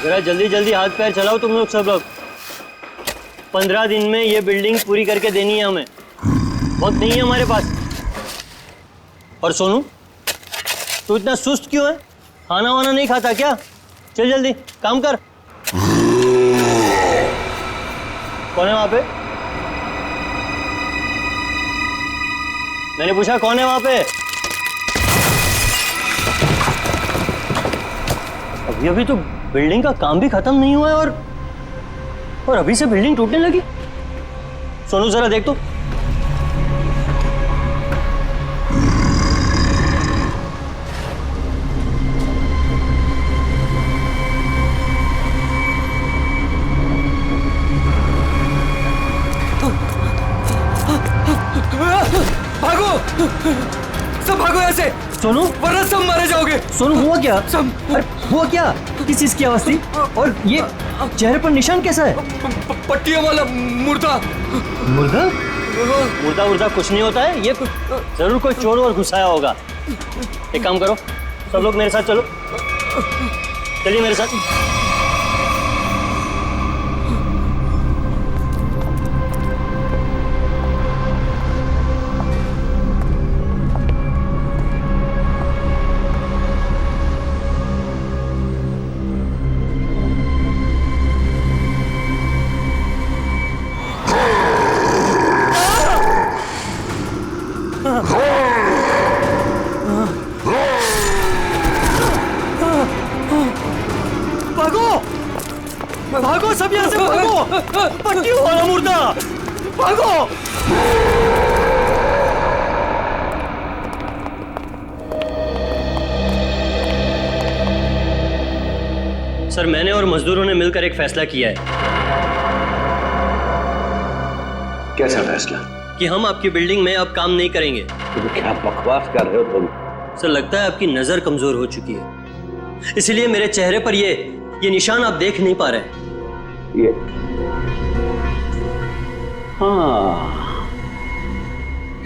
जरा जल्दी जल्दी हाथ पैर चलाओ तुम लोग सब लोग। 15 दिन में ये बिल्डिंग पूरी करके देनी है हमें, वक्त नहीं है हमारे पास। और सोनू, तू इतना सुस्त क्यों है? खाना वाना नहीं खाता क्या? चल जल्दी काम कर। कौन है वहां पे? मैंने पूछा कौन है वहां पे? अभी तो बिल्डिंग का काम भी खत्म नहीं हुआ है और अभी से बिल्डिंग टूटने लगी। सोनू जरा देख तो। भागो, सब भागो ऐसे। सोनू, वरना सब मारे जाओगे। सोनू हुआ क्या? सब अरे हुआ क्या? किस चीज की आवाज थी? और ये चेहरे पर निशान कैसा है? पट्टियों वाला मुर्दा। मुर्दा? मुर्दा मुर्दा कुछ नहीं होता है, ये जरूर कोई चोर और घुसाया होगा। एक काम करो, सब लोग मेरे साथ चलो, चलिए मेरे साथ। भागो भागो, सब यहाँ से भागो। पट्टी वाला मुर्दा, भागो। सर, मैंने और मजदूरों ने मिलकर एक फैसला किया है। कैसा फैसला? कि हम आपकी बिल्डिंग में अब काम नहीं करेंगे। तुम क्या बकवास कर रहे हो तुम? सर, लगता है आपकी नजर कमजोर हो चुकी है, इसलिए मेरे चेहरे पर ये निशान आप देख नहीं पा रहे। ये हाँ,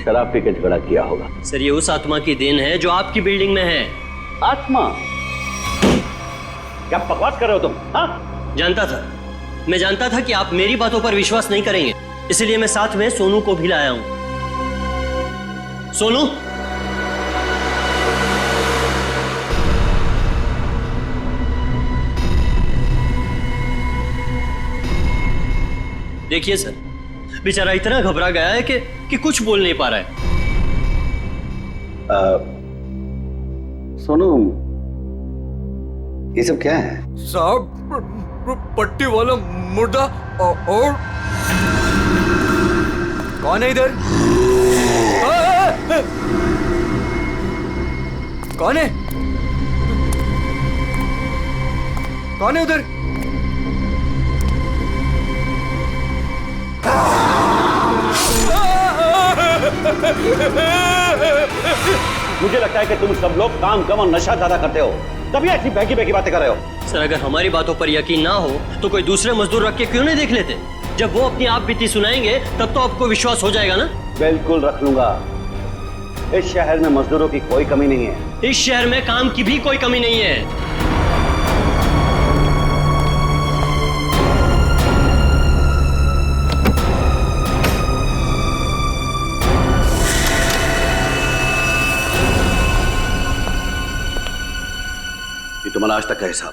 शराब पी के झगड़ा किया होगा। सर, ये उस आत्मा की देन है जो आपकी बिल्डिंग में है। आत्मा? क्या बकवास कर रहे हो तुम? हाँ? जानता था, मैं जानता था कि आप मेरी बातों पर विश्वास नहीं करेंगे, इसलिए मैं साथ में सोनू को भी लाया हूं। सोनू, देखिए सर, बेचारा इतना घबरा गया है कि कुछ बोल नहीं पा रहा है। सोनू, ये सब क्या है? साहब, पट्टी वाला मुर्दा। और कौन है इधर? कौन है? कौन है उधर? मुझे लगता है कि तुम सब लोग काम कम और नशा ज्यादा करते हो, तभी ऐसी बहकी बहकी बातें कर रहे हो। सर, अगर हमारी बातों पर यकीन ना हो तो कोई दूसरे मजदूर रख के क्यों नहीं देख लेते? जब वो अपनी आप बीती सुनाएंगे तब तो आपको विश्वास हो जाएगा ना। बिल्कुल रख लूंगा। इस शहर में मजदूरों की कोई कमी नहीं है। इस शहर में काम की भी कोई कमी नहीं है। तुम्हारा आज तक का हिसाब।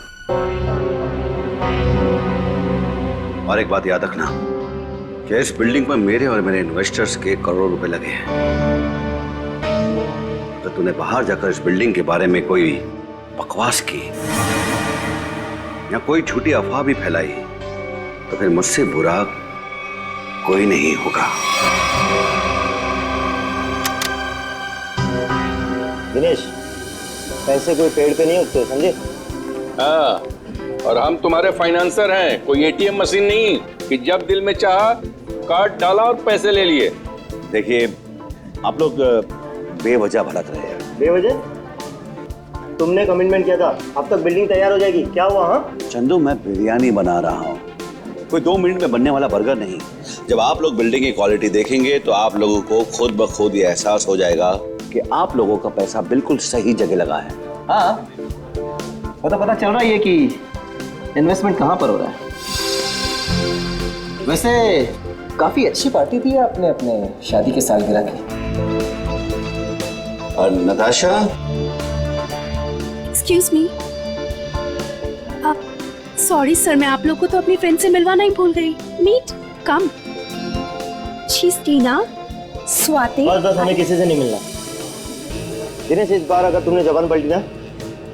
और एक बात याद रखना कि इस बिल्डिंग में मेरे और मेरे इन्वेस्टर्स के करोड़ों रुपए लगे हैं। तो तूने बाहर जाकर इस बिल्डिंग के बारे में कोई बकवास की या कोई झूठी अफवाह भी फैलाई तो फिर मुझसे बुरा कोई नहीं होगा। दिनेश, पैसे कोई पेड़ पे नहीं उगते, समझे? हाँ, और हम तुम्हारे फाइनेंसर हैं, कोई एटीएम मशीन नहीं कि जब दिल में चाहा कार्ड डाला और पैसे ले लिए। देखिए, आप लोग बेवजह भड़क रहे हैं। बेवजह? तुमने कमिटमेंट किया था, अब तक बिल्डिंग तैयार हो जाएगी, क्या हुआ? हाँ चंदू, मैं बिरयानी बना रहा हूँ, कोई 2 मिनट में बनने वाला बर्गर नहीं। जब आप लोग बिल्डिंग की क्वालिटी देखेंगे तो आप लोगों को खुद ब खुद ये एहसास हो जाएगा कि आप लोगों का पैसा बिल्कुल सही जगह लगा है। हाँ, पता चल रहा है कि इन्वेस्टमेंट कहाँ पर हो रहा है? वैसे काफी अच्छी पार्टी थी आपने अपने शादी के सालगिरह की। और Natasha, excuse me, sorry sir, मैं आप लोग को तो अपनी फ्रेंड से मिलवाना ही भूल गई। मीट कम, शी इज टीना, स्वाति। बस हमें किसी से नहीं मिलना। दिनेश, इस बार अगर तुमने जबान पलटी ना,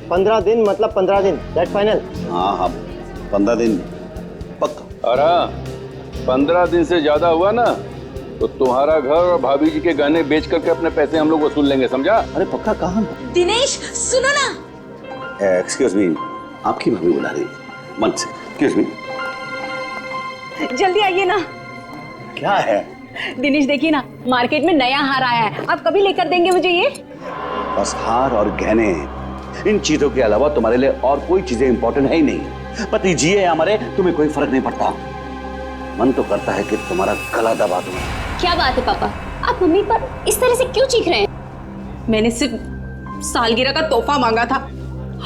15 दिन मतलब 15 दिन, दैट फाइनल। हाँ 15 दिन पक्का। और हाँ, 15 दिन से ज्यादा हुआ ना तो तुम्हारा घर और भाभी जी के गहने बेच करके अपने पैसे हम लोग वसूल लेंगे, समझा? अरे पक्का कहाँ? दिनेश सुनो ना। एक्सक्यूज मी, आपकी भाभी बुला रही है। मन से एक्सक्यूज मी। जल्दी आइए ना। क्या है? दिनेश देखिए ना, मार्केट में नया हार आया है, आप कभी लेकर देंगे मुझे ये? बस हार और गहने, इन चीजों के अलावा तुम्हारे लिए और कोई चीजें इंपॉर्टेंट है ही नहीं। पति जिए हमारे, तुम्हें कोई फर्क नहीं पड़ता। मन तो करता है कि तुम्हारा गला दबा दूं। क्या बात है पापा, आप मम्मी पर इस तरह से क्यों चीख रहे हैं? मैंने सिर्फ सालगिरह का तोहफा मांगा था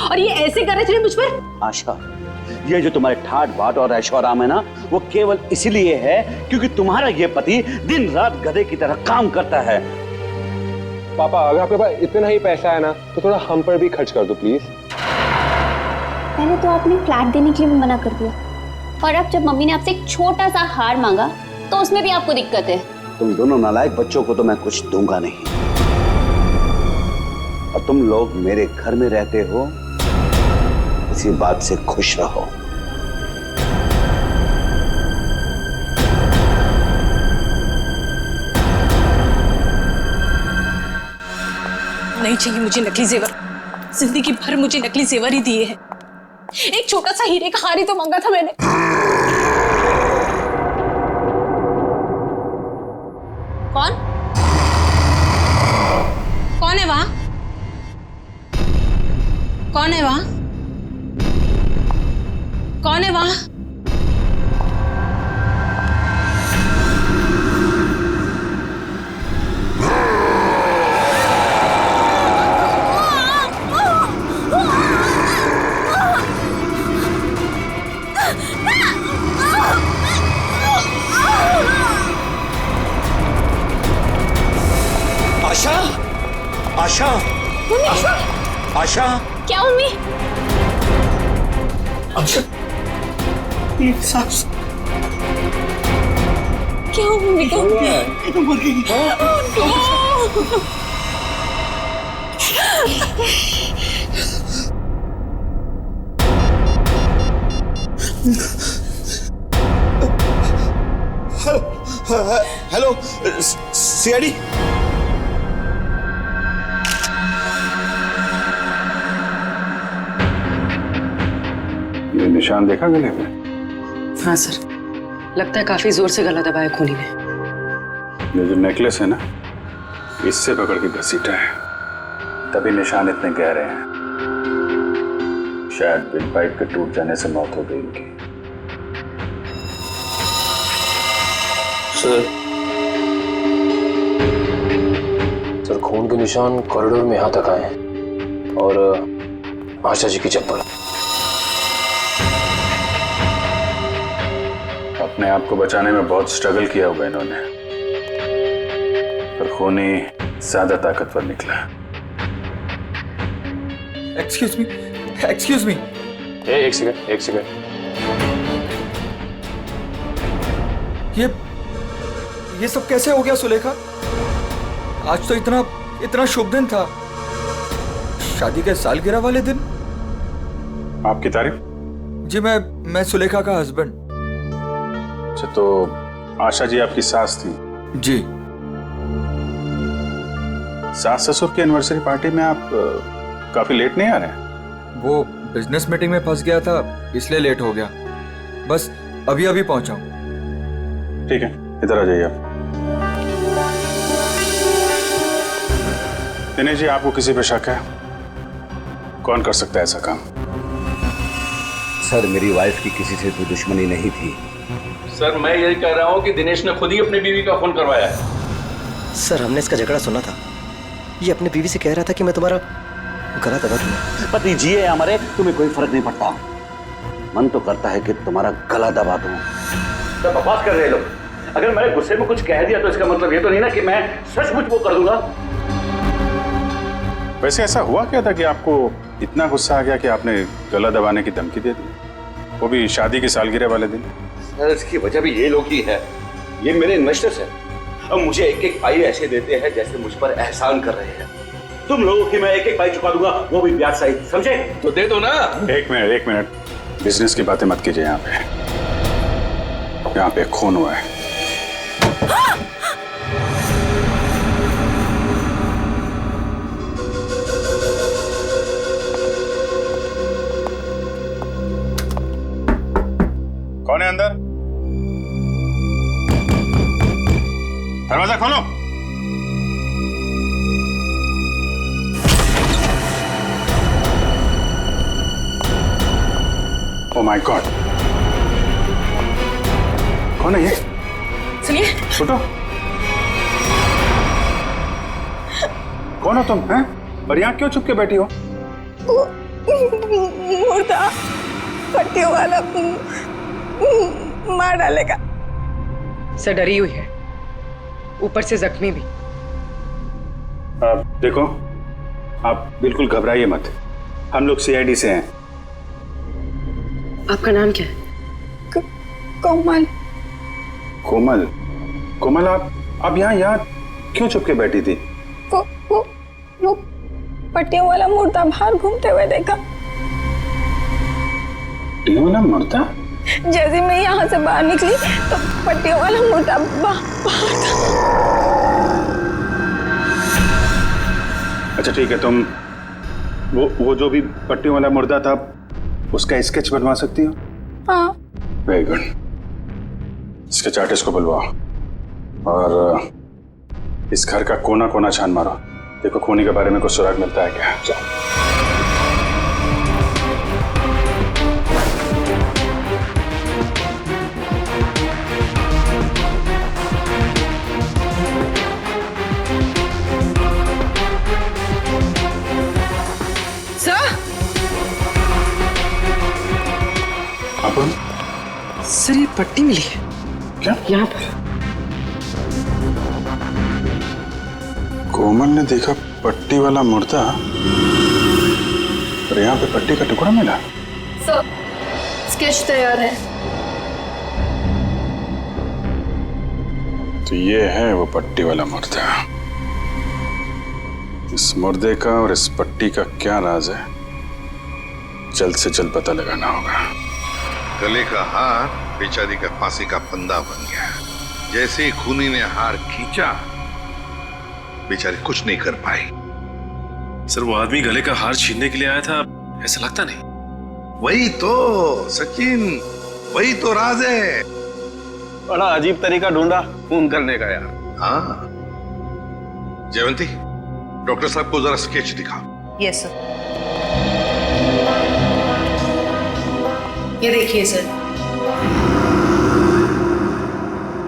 और ये ऐसे कर रहे थे मुझ पर। आशा, ये जो तुम्हारे ठाट बाट और ऐशोआराम है ना, वो केवल इसीलिए है क्योंकि तुम्हारा ये पति दिन रात गधे की तरह काम करता है। पापा, अगर आपके पास इतना ही पैसा है ना तो थोड़ा हम पर भी खर्च कर दो प्लीज। पहले तो आपने फ्लैट देने के लिए भी मना कर दिया, और अब जब मम्मी ने आपसे एक छोटा सा हार मांगा तो उसमें भी आपको दिक्कत है। तुम दोनों नालायक बच्चों को तो मैं कुछ दूंगा नहीं, और तुम लोग मेरे घर में रहते हो, इसी बात से खुश रहो। नहीं चाहिए मुझे नकली जेवर, जिंदगी भर मुझे नकली जेवर ही दिए हैं। एक छोटा सा हीरे का हार ही तो मांगा था मैंने। कौन कौन है वहां? कौन है वहां? कौन है वहां? आशा, आशा, आशा, क्या मम्मी? आशा, क्या हुआ मम्मी को? मर गई। Hello CID. ये निशान देखा गले पे? हाँ सर, लगता है काफी जोर से गला दबाया खूनी ने। ये जो नेकलेस है ना, इससे पकड़ के घसीटा है, तभी निशान इतने गहरे हैं। शायद बिल पाइप के टूट जाने से मौत हो गई इनकी। सर खून के निशान कॉरिडोर में यहाँ तक आए हैं, और आशा जी की चप्पल। अपने आप को बचाने में बहुत स्ट्रगल किया होगा इन्होंने, पर खूनी ज्यादा ताकतवर निकला। Excuse me, excuse me. एक सेकंड, एक सेकंड। ये सब कैसे हो गया सुलेखा? आज तो इतना शुभ दिन था, शादी के सालगिरह वाले दिन। आपकी तारीफ? जी मैं सुलेखा का हस्बैंड। अच्छा, तो आशा जी आपकी सास थी? जी। सास ससुर की एनिवर्सरी पार्टी में आप काफी लेट नहीं आ रहे हैं? वो बिजनेस मीटिंग में फंस गया था, इसलिए लेट हो गया। बस अभी अभी पहुंचा हूं। ठीक है, इधर आ जाइए आप। दिनेश जी, आपको किसी पे शक है? कौन कर सकता है ऐसा काम? सर, मेरी वाइफ की किसी से कोई दुश्मनी नहीं थी। सर, मैं यही कह रहा हूँ कि दिनेश ने खुद ही अपनी बीवी का खून करवाया है। सर, हमने इसका झगड़ा सुना था। ये अपनी बीवी से कह रहा था कि मैं तुम्हारा गला दबा दूंगा। पति जिए हमारे, तुम्हें कोई फर्क नहीं पड़ता। मन तो करता है कि तुम्हारा गला दबा दूं। तो बकवास कर रहे लोग। अगर मैंने गुस्से में कुछ कह दिया तो इसका मतलब ये तो नहीं ना कि मैं सचमुच वो कर दूंगा। वैसे ऐसा हुआ क्या था कि आपको इतना गुस्सा आ गया कि आपने गला दबाने की धमकी दे दी, वो भी शादी की सालगिरह वाले दिन? सर, इसकी वजह भी ये लोग ही है। ये मेरे इन्वेस्टर्स हैं। अब मुझे एक एक पाई ऐसे देते हैं जैसे मुझ पर एहसान कर रहे हैं। तुम लोगों की मैं एक एक पाई चुका दूंगा, वो भी ब्याज सहित, समझे? तो दे दो ना। एक मिनट, बिजनेस की बातें मत कीजिए। यहाँ पे खून हुआ है। कौन है अंदर? दरवाजा खोलो। ओह माय गॉड, कौन है ये? सुनिए। उठो। कौन हो तुम हैं? और यहाँ क्यों चुप के बैठी हो? मुर्दा पट्टियों वाला मार डालेगा। सर डरी हुई है, ऊपर से जख्मी भी। देखो, आप बिल्कुल घबराइए मत। हम लोग सीआईडी से हैं। आपका नाम क्या है? कोमल। कोमल? कोमल, आप यहाँ क्यों चुप के बैठी थी? वो पट्टियों वाला मुर्दा बाहर घूमते हुए देखा। पट्टियों वाला मुर्दा? जैसे मैं यहाँ से बाहर निकली तो पट्टियों वाला मुर्दा बाहर था। अच्छा ठीक है, तुम वो जो भी पट्टियों वाला मुर्दा था उसका स्केच बनवा सकती हो? हाँ। Very good. स्केच आर्टिस्ट को बुलवाओ और इस घर का कोना कोना छान मारो। देखो खूनी के बारे में कुछ सुराग मिलता है क्या? सर ये पट्टी मिली है। क्या? यहाँ पर। कोमल ने देखा पट्टी वाला मुर्दा और यहाँ पे पट्टी का टुकड़ा मिला। सर स्केच तैयार है। तो ये है वो पट्टी वाला मुर्दा। इस मुर्दे का और इस पट्टी का क्या राज है, जल्द से जल्द पता लगाना होगा। गले का हार बेचारी का फांसी का फंदा बन गया। जैसे ही खूनी ने हार खींचा, बेचारी कुछ नहीं कर पाई। सर वो आदमी गले का हार छीनने के लिए आया था, ऐसा लगता नहीं? वही तो सचिन, वही तो राज है। बड़ा अजीब तरीका ढूंढा खून करने का यार। हाँ जयवंती, डॉक्टर साहब को जरा स्केच दिखा। Yes sir. ये देखिए सर,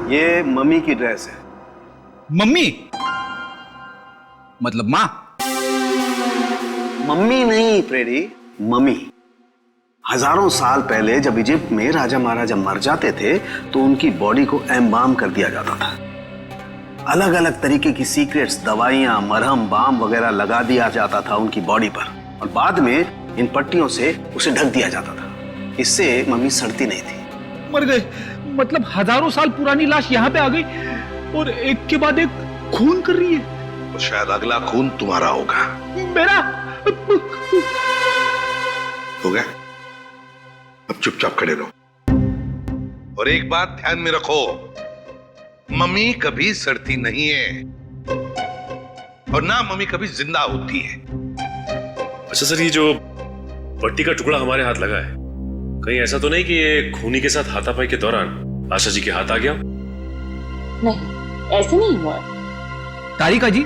ये मम्मी की ड्रेस है। मम्मी मतलब माँ? मम्मी नहीं फ्रेडी, मम्मी। हजारों साल पहले जब इजिप्ट में राजा महाराजा मर जाते थे तो उनकी बॉडी को एम्बाम कर दिया जाता था। अलग अलग तरीके की सीक्रेट्स, दवाइयां, मरहम, बाम वगैरह लगा दिया जाता था उनकी बॉडी पर और बाद में इन पट्टियों से उसे ढक दिया जाता था। इससे मम्मी सड़ती नहीं थी। मर गए मतलब हजारों साल पुरानी लाश यहाँ पे आ गई और एक के बाद एक खून कर रही है। तो शायद अगला खून तुम्हारा होगा। मेरा? हो गया, अब चुपचाप खड़े रहो। और एक बात ध्यान में रखो, मम्मी कभी सड़ती नहीं है और ना मम्मी कभी जिंदा होती है। अच्छा सर, ये जो पट्टी का टुकड़ा हमारे हाथ लगा है, कहीं ऐसा तो नहीं कि ये खूनी के साथ हाथापाई के दौरान आशा जी के हाथ आ गया? नहीं, ऐसे नहीं हुआ। तारिका जी,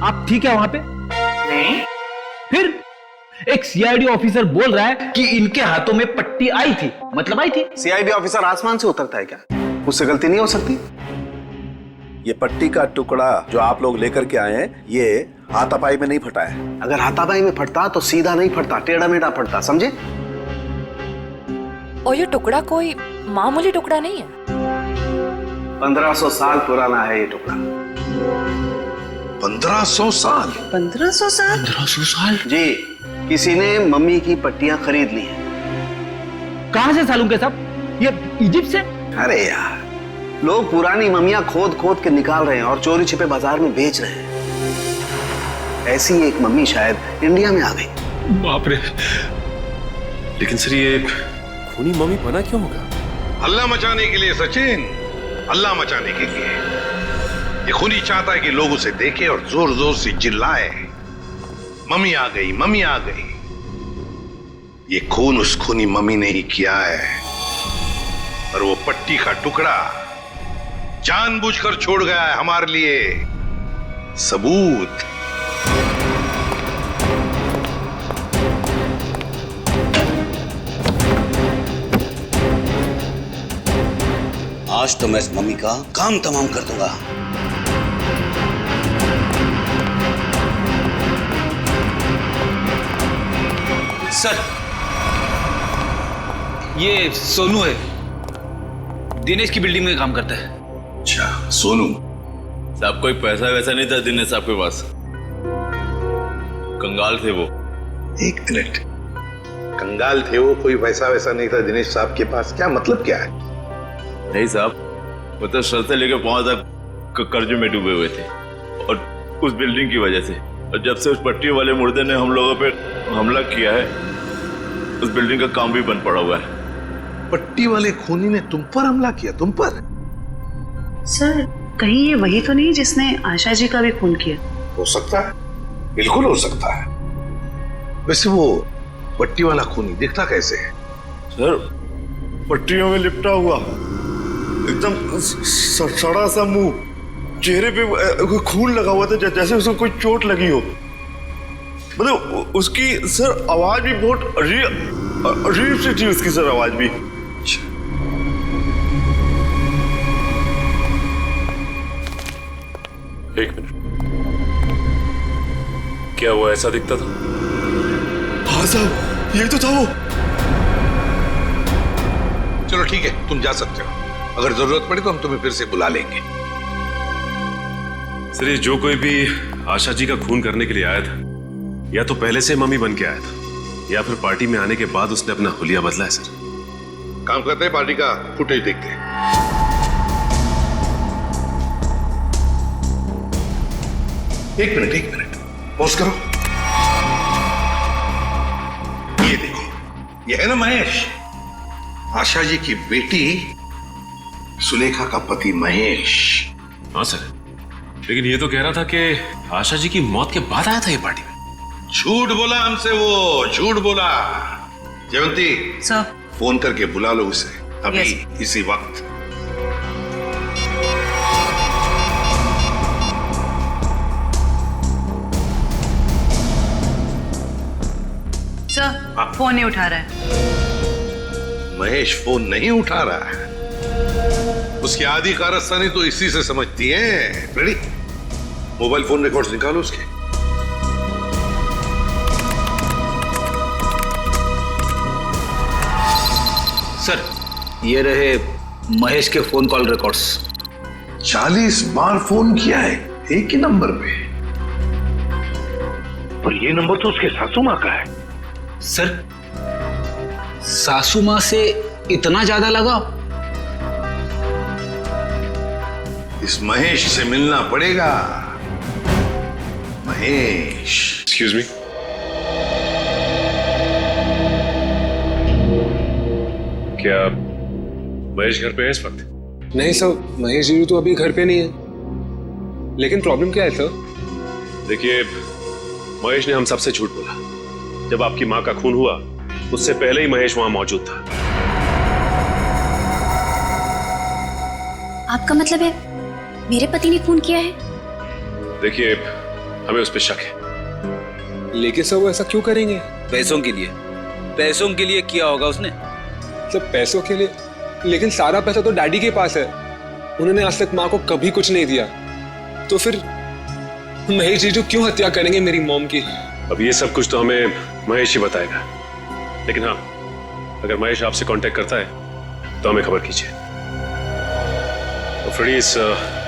आप ठीक है वहां पे? नहीं। फिर एक सीआईडी ऑफिसर बोल रहा है कि इनके हाथों में पट्टी आई थी, मतलब आई थी। सीआईडी ऑफिसर आसमान से उतरता है क्या? उससे गलती नहीं हो सकती। ये पट्टी का टुकड़ा जो आप लोग लेकर के आए हैं, ये हाथापाई में नहीं फटा है। अगर हाथापाई में फटता तो सीधा नहीं फटता, टेढ़ा मेढ़ा फटता, समझे? और ये टुकड़ा कोई मामूली टुकड़ा नहीं है। 1500 साल पुराना है ये टुकड़ा। 1500 साल? 1500 साल? 1500 साल? जी, किसी ने मम्मी की पट्टियां खरीद ली हैं। कहां से सालूं के साहब? ये इजिप्ट से? अरे यार, लोग पुरानी मम्मियां खोद खोद के निकाल रहे हैं और चोरी छिपे बाजार में बेच रहे हैं। ऐसी एक मम्मी शायद इंडिया में आ गई। बाप रे। लेकिन सर ये खूनी मम्मी बना क्यों होगा? हल्ला मचाने के लिए सचिन, हल्ला मचाने के लिए। ये खूनी चाहता है कि लोग उसे देखें और जोर जोर से चिल्लाए, मम्मी आ गई, मम्मी आ गई। ये खून उस खूनी मम्मी ने ही किया है, और वो पट्टी का टुकड़ा जानबूझकर छोड़ गया है हमारे लिए सबूत। आज तो मैं इस मम्मी का काम तमाम कर दूंगा। सर, ये सोनू है, दिनेश की बिल्डिंग में काम करता है। अच्छा, सोनू साहब कोई पैसा वैसा नहीं था दिनेश साहब के पास, कंगाल थे वो। एक मिनट, कंगाल थे वो, कोई पैसा वैसा नहीं था दिनेश साहब के पास? क्या मतलब क्या है? नहीं साहब, वो तो सर से लेकर पांव तक कर्जे में डूबे हुए थे, और उस बिल्डिंग की वजह से। और जब से उस पट्टी वाले मुर्दे ने हम लोगों पे हमला किया है, उस बिल्डिंग का काम भी बंद पड़ा हुआ है। पट्टी वाले खूनी ने तुम पर हमला किया? तुम पर? सर, कहीं ये वही तो नहीं जिसने आशा जी का भी खून किया? हो सकता है, बिल्कुल हो सकता है। वैसे वो पट्टी वाला खूनी दिखता कैसे है? सर, पट्टियों में लिपटा हुआ, एकदम सड़ा सा मुंह, चेहरे पे खून लगा हुआ था जैसे उसको कोई चोट लगी हो। मतलब उसकी सर आवाज भी बहुत अजीब सी थी, उसकी सर आवाज भी। एक मिनट, क्या वो ऐसा दिखता था? हाँ साहब, ये तो था वो। चलो ठीक है, तुम जा सकते हो। अगर जरूरत पड़ी तो हम तुम्हें फिर से बुला लेंगे। सर, ये जो कोई भी आशा जी का खून करने के लिए आया था, या तो पहले से मम्मी बन के आया था, या फिर पार्टी में आने के बाद उसने अपना हुलिया बदला है। सर, काम करते हैं, पार्टी का फुटेज देखते हैं। एक मिनट, पॉज करो। ये देखो, ये है ना महेश, आशा जी की बेटी सुलेखा का पति महेश। हाँ सर, लेकिन ये तो कह रहा था कि आशा जी की मौत के बाद आया था ये पार्टी में। झूठ बोला हमसे, वो झूठ बोला। जयवंती सर, फोन करके बुला लो उसे अभी, इसी वक्त। सर, फोन नहीं उठा रहा है। महेश फोन नहीं उठा रहा है, उसकी आधी कारस्तानी तो इसी से समझती है। रेडी, मोबाइल फोन रिकॉर्ड्स निकालो उसके। सर, ये रहे महेश के फोन कॉल रिकॉर्ड्स। 40 बार फोन किया है एक ही नंबर पे, और ये नंबर तो उसके सासू माँ का है। सर, सासू माँ से इतना ज्यादा लगाव? इस महेश से मिलना पड़ेगा। महेश। एक्सक्यूज मी, क्या महेश घर पे है इस वक्त? नहीं सर, महेश जी तो अभी घर पे नहीं है। लेकिन प्रॉब्लम क्या है सर? देखिए, महेश ने हम सबसे झूठ बोला। जब आपकी माँ का खून हुआ, उससे पहले ही महेश वहां मौजूद था। आपका मतलब है मेरे पति ने खून किया है? देखिए, हमें उस पर शक है। लेकिन सर वो ऐसा क्यों करेंगे? पैसों के लिए। पैसों के लिए किया होगा उसने। सब पैसों के लिए? लेकिन सारा पैसा तो डैडी के पास है, उन्होंने आज तक माँ को कभी कुछ नहीं दिया। तो फिर महेश जी क्यों हत्या करेंगे मेरी मॉम की? अब ये सब कुछ तो हमें महेश ही बताएगा। लेकिन हाँ, अगर महेश आपसे कांटेक्ट करता है तो हमें खबर कीजिए। तो फ्रेडी इस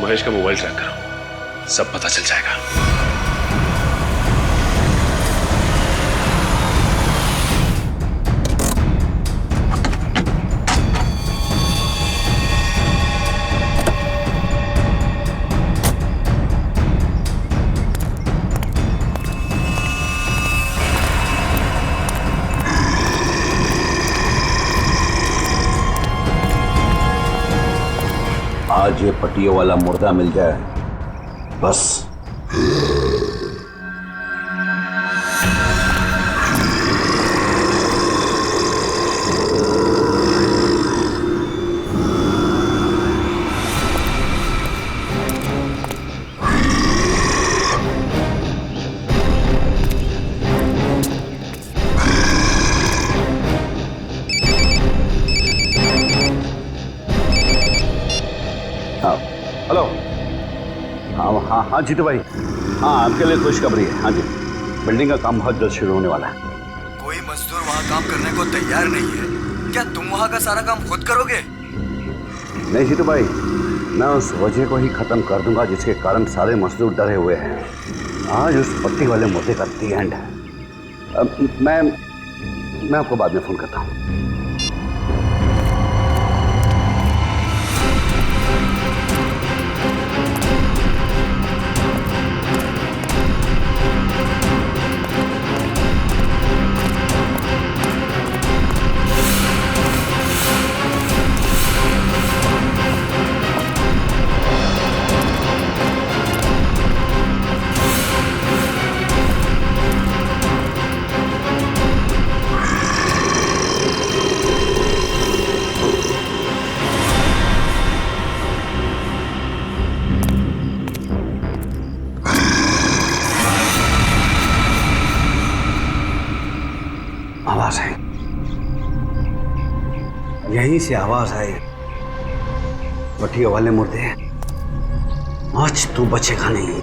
महेश का मोबाइल ट्रैक करो, सब पता चल जाएगा। आज ये पट्टियों वाला मुर्दा मिल जाए बस। हेलो। हाँ जीतू भाई, हाँ आपके लिए खुशखबरी है। हाँ जी, बिल्डिंग का काम बहुत जल्द शुरू होने वाला है। कोई मजदूर वहाँ काम करने को तैयार नहीं है। क्या तुम वहाँ का सारा काम खुद करोगे? नहीं जीतू भाई, मैं उस वजह को ही खत्म कर दूंगा जिसके कारण सारे मजदूर डरे हुए हैं। आज उस पट्टी वाले मुद्दे का दी एंड है। मैं आपको बाद में फोन करता हूँ। आवाज आई, यहीं से आवाज आई। पट्टियों वाले मुर्दे, आज तू बचेगा नहीं,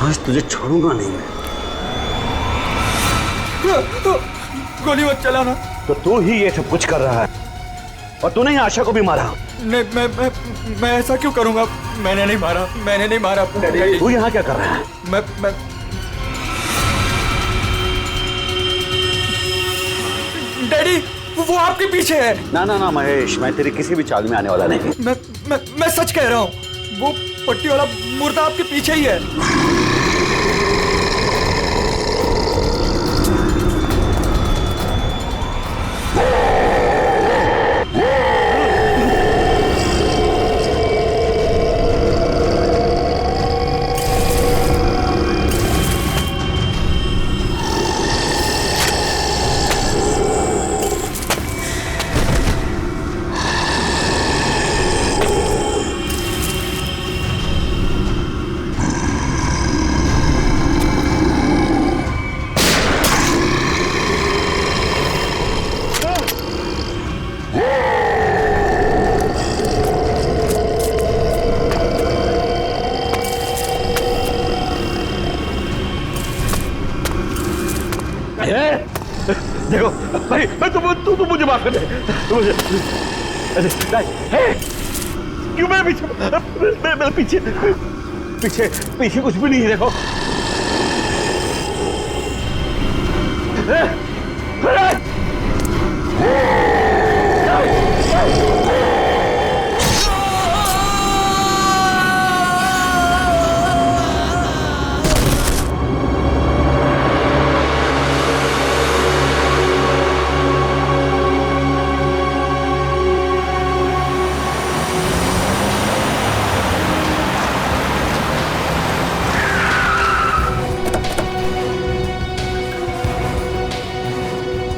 आज तुझे छोड़ूंगा नहीं मैं। गोली मत चलाना। तो तू ही ये सब कुछ कर रहा है और तूने ही आशा को भी मारा। नहीं, मैं ऐसा क्यों करूंगा? मैंने नहीं मारा। तू यहाँ क्या कर रहा है? मैं डैडी, वो आपके पीछे है। ना महेश, मैं तेरी किसी भी चाल में आने वाला नहीं। मैं सच कह रहा हूँ, वो पट्टी वाला मुर्दा आपके पीछे ही है। देखो भाई, तू मुझे माफ कर दे। मुझे क्यों मैं पीछे कुछ भी नहीं है। देखो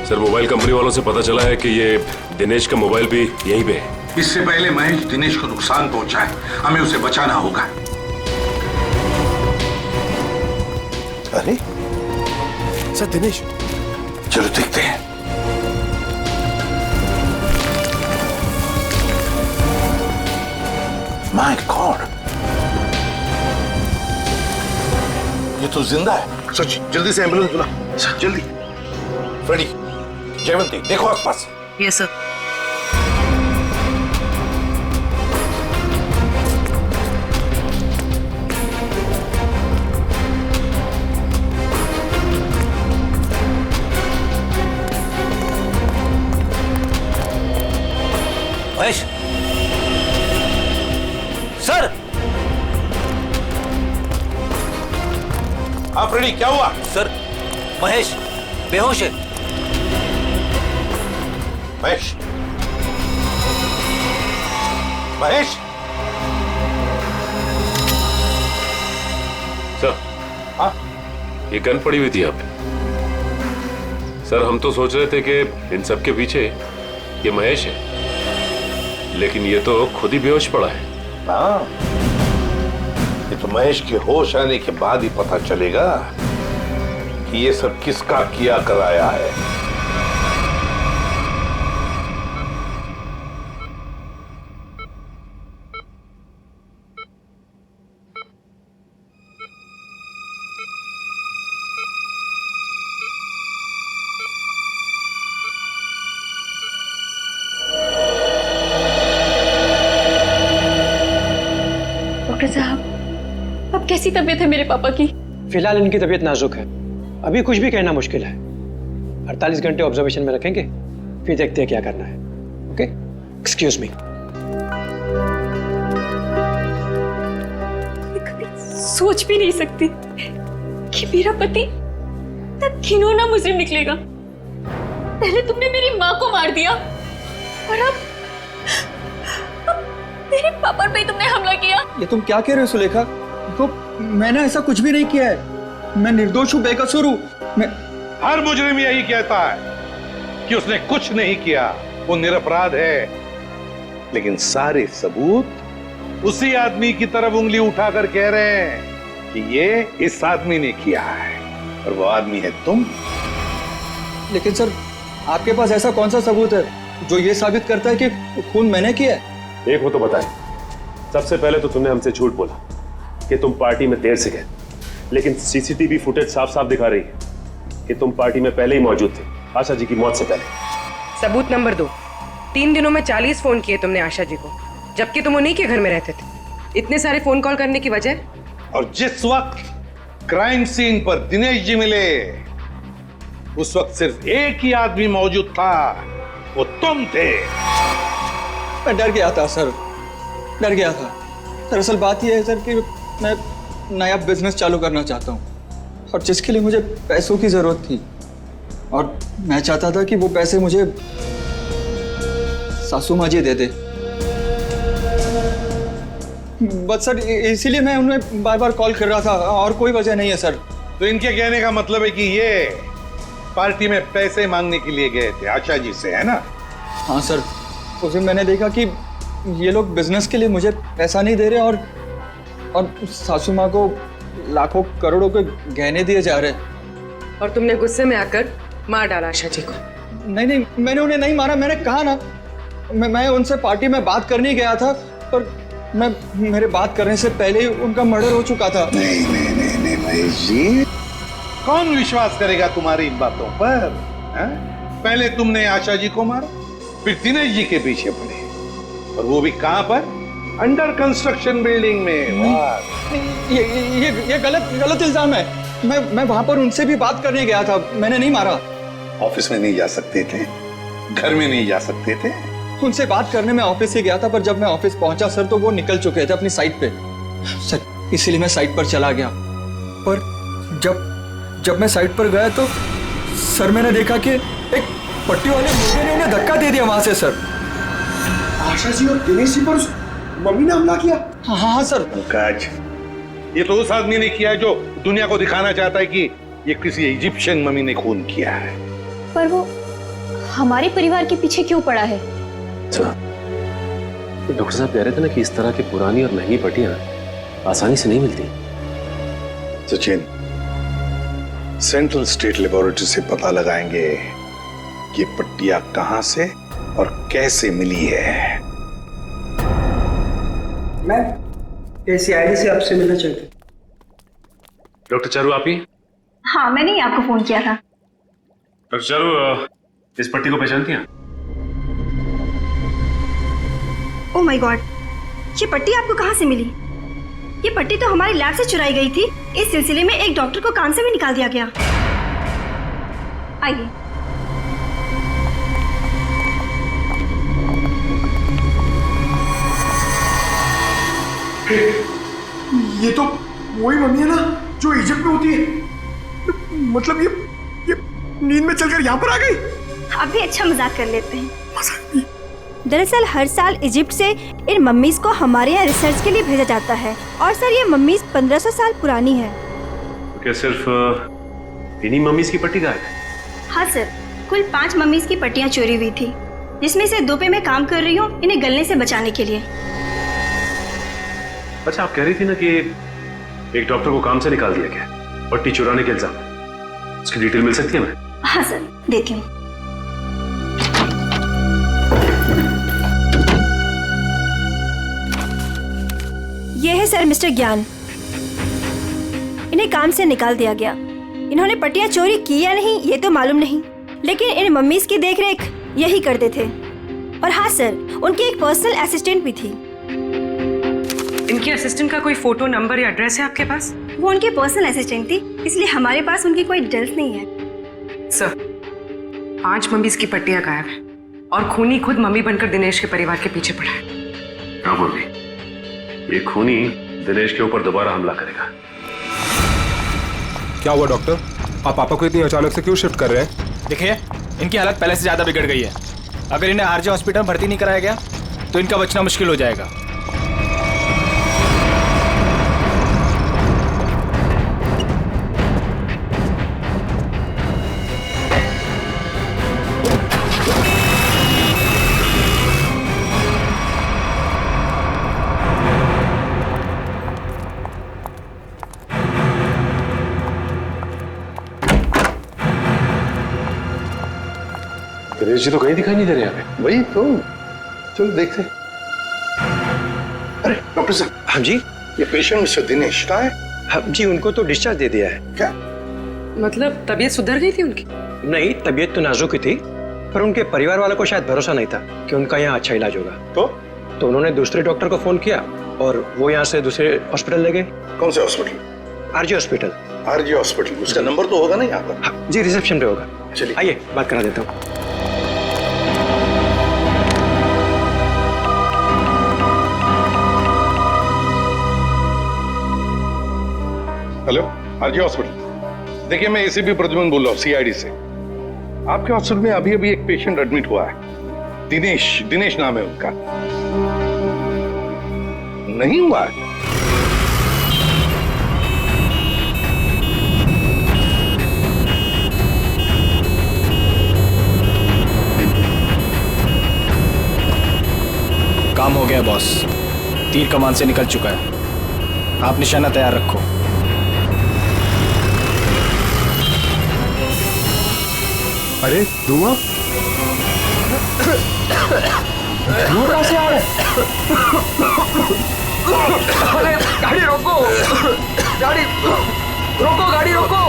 सर, मोबाइल कंपनी वालों से पता चला है कि ये दिनेश का मोबाइल भी यहीं पे है। इससे पहले महेश दिनेश को नुकसान पहुंचाए, हमें उसे बचाना होगा। अरे सर, दिनेश, चलो देखते हैं। माय गॉड, ये तो जिंदा है। सच, जल्दी से एम्बुलेंस बुला, जल्दी। फ्रेडी, जयवंती देखो आसपास। Yes sir. महेश सर। हाँ फ्रेडी क्या हुआ? सर महेश बेहोश है। महेश महेश सर। हाँ ये गन पड़ी हुई थी यहाँ पे। सर हम तो सोच रहे थे कि इन सब के पीछे ये महेश है, लेकिन ये तो खुद ही बेहोश पड़ा है। हाँ ये तो महेश के होश आने के बाद ही पता चलेगा कि ये सब किसका किया कराया है। डॉक्टर साहब, अब कैसी तबीयत है मेरे पापा की? फिलहाल इनकी तबीयत नाजुक है, अभी कुछ भी कहना मुश्किल है। 48 घंटे ऑब्जर्वेशन में रखेंगे, फिर देखते हैं क्या करना है। Okay, excuse me. मैं कभी सोच भी नहीं सकती कि मेरा पति इतना घिनौना मुजरिम निकलेगा। पहले तुमने मेरी माँ को मार दिया और अब मेरे पापा पे तुमने हमला किया। ये तुम क्या कह रहे हो सुलेखा? तो मैंने ऐसा कुछ भी नहीं किया है। मैं निर्दोष हूँ, बेकसूर हूँ। मैं हर मुजरिम यही कहता है कि उसने कुछ नहीं किया, वो निरपराध है। लेकिन सारे सबूत उसी आदमी की तरफ उंगली उठाकर कह रहे हैं कि ये इस आदमी ने किया है, और वो आदमी है तुम। लेकिन सर, आपके पास ऐसा कौन सा सबूत है जो ये साबित करता है कि खून मैंने किया है? एक हो तो बताए। सबसे पहले तो तुमने हमसे झूठ बोला कि तुम पार्टी में देर से गए, लेकिन सीसीटीवी फुटेज साफ साफ दिखा रही है कि तुम पार्टी में पहले ही मौजूद थे, आशा जी की मौत से पहले। सबूत नंबर 2, 3 दिनों में 40 फोन किए तुमने आशा जी को, जबकि तुम उन्हीं के घर में रहते थे। इतने सारे फोन कॉल करने की वजह? और जिस वक्त क्राइम सीन पर दिनेश जी मिले, उस वक्त सिर्फ एक ही आदमी मौजूद था, वो तुम थे। मैं डर गया था सर, डर गया था। दरअसल बात यह है सर कि मैं नया बिजनेस चालू करना चाहता हूँ, और जिसके लिए मुझे पैसों की जरूरत थी, और मैं चाहता था कि वो पैसे मुझे सासू माँ जी दे दे। बस सर इसीलिए मैं उन्हें बार बार कॉल कर रहा था, और कोई वजह नहीं है सर। तो इनके कहने का मतलब है कि ये पार्टी में पैसे मांगने के लिए गए थे आशा जी से, है ना? हाँ सर, उस दिन मैंने देखा कि ये लोग बिजनेस के लिए मुझे पैसा नहीं दे रहे, और सासू माँ को लाखों करोड़ों के गहने दिए जा रहे। और तुमने गुस्से में आकर मार डाला आशा जी को? नहीं, मैंने उन्हें नहीं मारा। मैंने कहा ना, मैं उनसे पार्टी में बात करने गया था, पर मेरे बात करने से पहले ही उनका मर्डर हो चुका था। नहीं महेश जी, कौन विश्वास करेगा तुम्हारी इन बातों पर? पहले तुमने आशा जी को मारा, फिर दिनेश जी के पीछे पड़े, और वो भी कहां पर? अंडर कंस्ट्रक्शन बिल्डिंग में। ये गलत इल्जाम है। मैं वहां पर उनसे भी बात करने गया था, मैंने नहीं मारा। ऑफिस में नहीं जा सकते थे, घर में नहीं जा सकते थे? उनसे बात करने में ऑफिस ही गया था, पर जब मैं ऑफिस पहुंचा सर, तो वो निकल चुके थे अपनी साइट पे सर, इसीलिए मैं साइट पर चला गया। पर जब मैं साइट पर गया तो सर मैंने देखा कि एक पट्टी वाले मुर्गे ने उन्हें धक्का दे दिया वहां से सर। आशा जी और दिनेश जी पर मम्मी ने हमला किया? हाँ सर। पंकज, ये तो उस आदमी ने किया है जो दुनिया को दिखाना चाहता है कि ये किसी इजिप्शियन मम्मी ने खून किया है। पर वो हमारे परिवार के पीछे क्यों पड़ा है? डॉक्टर साहब कह रहे थे ना कि इस तरह की पुरानी और महंगी पट्टियां आसानी से नहीं मिलती। सचिन, सेंट्रल स्टेट लेबोरेटरी से पता लगाएंगे कि पट्टियां कहां से और कैसे मिली है। मैं ACID से आपसे मिलना चाहती हूँ। डॉक्टर चारू आप ही? हाँ, मैंने ही आपको फोन किया था। डॉक्टर चारू, इस पट्टी को पहचानती हैं? ओह माय गॉड, ये पट्टी आपको कहाँ से मिली? ये पट्टी तो हमारी लैब से चुराई गई थी। इस सिलसिले में एक डॉक्टर को काम से भी निकाल दिया गया। आइए। ये तो वही मम्मी है ना जो इजिप्ट में होती है। मतलब ये नींद में चलकर यहाँ पर आ गई। आप भी अच्छा मजाक कर लेते हैं। दरअसल हर साल इजिप्ट से इन मम्मीज को हमारे यहाँ रिसर्च के लिए भेजा जाता है। और सर ये मम्मीज 1500 साल पुरानी है। तो क्या सिर्फ इन्हीं मम्मीज की पट्टी गायब है? हाँ सर, कुल 5 मम्मीज की पट्टियाँ चोरी हुई थी, जिसमें से 2 पे मैं काम कर रही हूँ इन्हें गलने से बचाने के लिए। अच्छा, आप कह रही थी ना कि एक डॉक्टर को काम से निकाल दिया गया पट्टी चुराने के इल्जाम में। उसकी डिटेल मिल सकती है हमें? हाँ सर, देती हूँ। ये है सर मिस्टर ज्ञान। इन्हें काम से निकाल दिया गया। इन्होंने पट्टियां चोरी की या नहीं ये तो मालूम नहीं, लेकिन इन मम्मीज की देखरेख यही करते थे। और हाँ सर, उनकी एक पर्सनल असिस्टेंट भी थी। इनकी असिस्टेंट का कोई फोटो, नंबर या एड्रेस है आपके पास? वो उनकी पर्सनल असिस्टेंट थी, इसलिए हमारे पास उनकी कोई डिटेल्स नहीं है। सर, 5 मम्मीज की पट्टियां गायब है और खूनी खुद मम्मी बनकर दिनेश के परिवार के पीछे पड़ा है। हाँ मम्मी, ये खूनी दिनेश के ऊपर दोबारा हमला करेगा। क्या हुआ डॉक्टर? आप पापा को इतनी अचानक से क्यों शिफ्ट कर रहे हैं? देखिए, इनकी हालत पहले से ज्यादा बिगड़ गई है। अगर इन्हें आरजे हॉस्पिटल में भर्ती नहीं कराया गया तो इनका बचना मुश्किल हो जाएगा। दिनेश जी तो कहीं दिखाई नहीं दे रहे यहाँ पे। वही तो, चलो देखते। अरे डॉक्टर साहब। हाँ जी। ये पेशेंट मिस्टर दिनेश कहाँ है? हाँ जी, उनको तो डिस्चार्ज दे दिया है। क्या मतलब तबीयत सुधर गई थी उनकी? नहीं, तबीयत तो नाजुक ही थी, पर उनके परिवार वालों को शायद भरोसा नहीं था कि उनका यहाँ अच्छा इलाज होगा। तो उन्होंने दूसरे डॉक्टर को फोन किया और वो यहाँ से दूसरे हॉस्पिटल ले गए। कौन से hospital? RJ hospital. RJ hospital, उसका नंबर तो होगा ना यहाँ पर? हाँ जी, रिसेप्शन पे होगा। चलिए आइए बात करा देता हूँ। Hello, RJ hospital. देखिए, मैं एसीपी प्रद्युमन बोल रहा हूँ, सीआईडी से। आपके हॉस्पिटल में अभी अभी एक पेशेंट एडमिट हुआ है। दिनेश नाम है उनका। नहीं हुआ है? काम हो गया बॉस, तीर कमान से निकल चुका है। आप निशाना तैयार रखो। अरे धुआं कहाँ से आ रहा है? अरे गाड़ी रोको, गाड़ी रोको, गाड़ी रोको।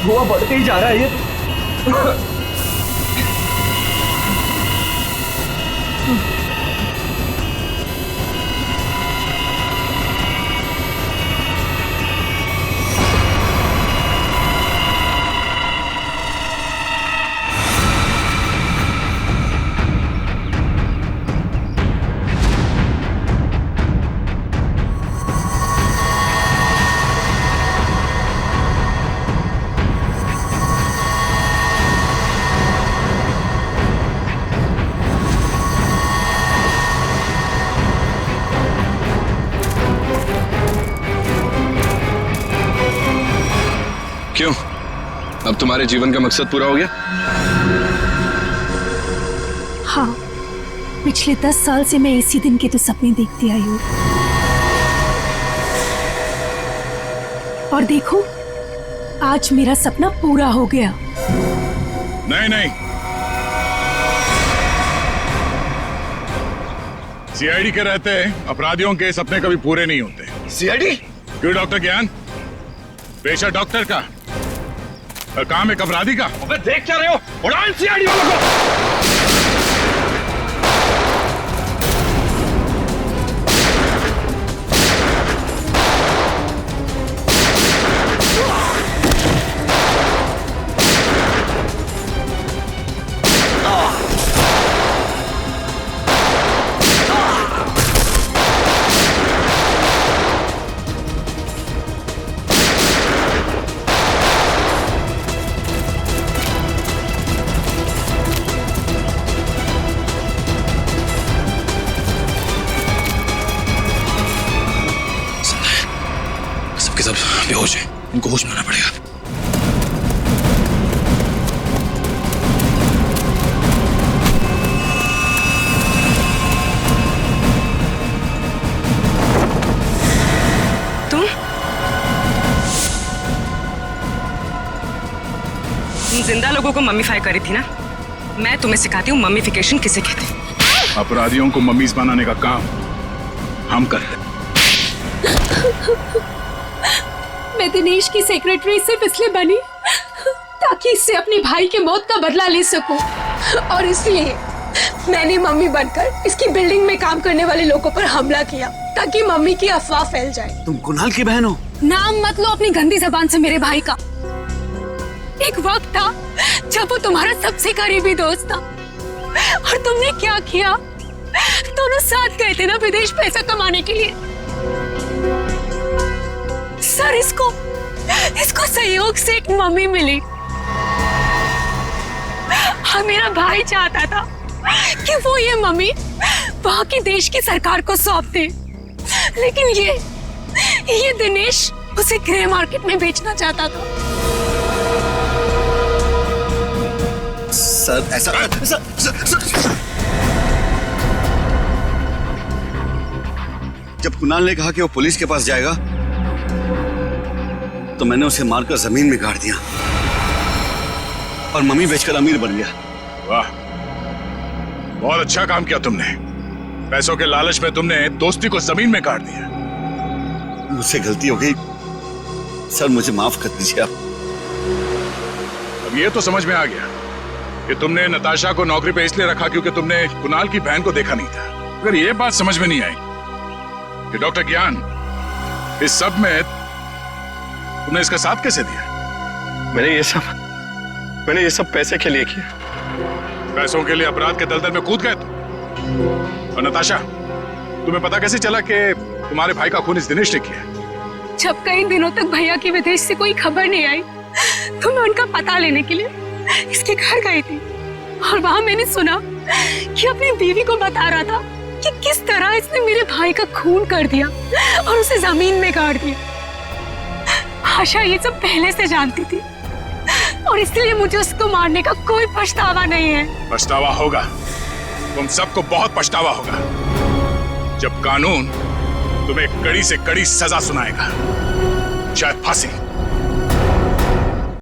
धुआं बढ़ते ही जा रहा है ये। क्यों, अब तुम्हारे जीवन का मकसद पूरा हो गया? हाँ, पिछले 10 साल से मैं इसी दिन के तो सपने देखती आई हूँ। और देखो, आज मेरा सपना पूरा हो गया। नहीं नहीं, सीआईडी के रहते अपराधियों के सपने कभी पूरे नहीं होते। सीआईडी? क्यों डॉक्टर ज्ञान? पेशा डॉक्टर का और काम एक अपराधी का। अबे देख क्या रहे हो? उड़ाओ इन सीआईडी वालों को। सब बेहोश है, इनको होश में आना पड़ेगा। तुम जिंदा लोगों को मम्मीफाई करी थी ना? मैं तुम्हें सिखाती हूँ मम्मीफिकेशन किसे कहते हैं। अपराधियों को मम्मीज बनाने का काम हम करते हैं। मैं दिनेश की सेक्रेटरी सिर्फ इसलिए बनी ताकि इससे अपने भाई के मौत का बदला ले सकूं, और इसलिए मैंने मम्मी बनकर इसकी बिल्डिंग में काम करने वाले लोगों पर हमला किया ताकि मम्मी की अफवाह फैल जाए। तुम कुणाल की बहन हो? नाम मत लो अपनी गंदी जबान से मेरे भाई का। एक वक्त था जब वो तुम्हारा सबसे करीबी दोस्त था, और तुमने क्या किया? दोनों साथ गए थे ना विदेश पैसा कमाने के लिए। सर, इसको सहयोग से एक मम्मी मिली, और मेरा भाई चाहता था कि वो ये मम्मी वहां की देश की सरकार को सौंप दे, लेकिन ये दिनेश उसे ग्रे मार्केट में बेचना चाहता था। सर ऐसा सर। जब कुणाल ने कहा कि वो पुलिस के पास जाएगा तो मैंने उसे मारकर जमीन में गाड़ दिया और मम्मी बेचकर अमीर बन गया। वाह, बहुत अच्छा काम किया तुमने। पैसों के लालच में तुमने दोस्ती को जमीन में गाड़ दिया। मुझसे गलती हो गई सर, मुझे माफ कर दीजिए आप। अब ये तो समझ में आ गया कि तुमने नताशा को नौकरी पे इसलिए रखा क्योंकि तुमने कुणाल की बहन को देखा नहीं था। अगर ये बात समझ में नहीं आई कि डॉक्टर ज्ञान इस सब में तुमने इसका साथ कैसे दिया? मैंने ये सब पैसे के लिए किया। पैसों के लिए अपराध के दलदल में कूद गए तुम। और नताशा, तुम्हें पता कैसे चला कि तुम्हारे भाई का खून इस दिनेश ने किया? जब कई दिनों तक भैया की विदेश से कोई खबर नहीं आई तो मैं उनका पता लेने के लिए इसके घर गई थी, और वहां मैंने सुना कि अपनी बीवी को बता रहा था कि किस तरह इसने मेरे भाई का खून कर दिया और उसे जमीन में गाड़ दिया। आशा ये सब पहले से जानती थी, और इसलिए मुझे उसको मारने का कोई पछतावा नहीं है। पछतावा होगा, तुम सबको बहुत पछतावा होगा जब कानून तुम्हें कड़ी से कड़ी सजा सुनाएगा, शायद फांसी।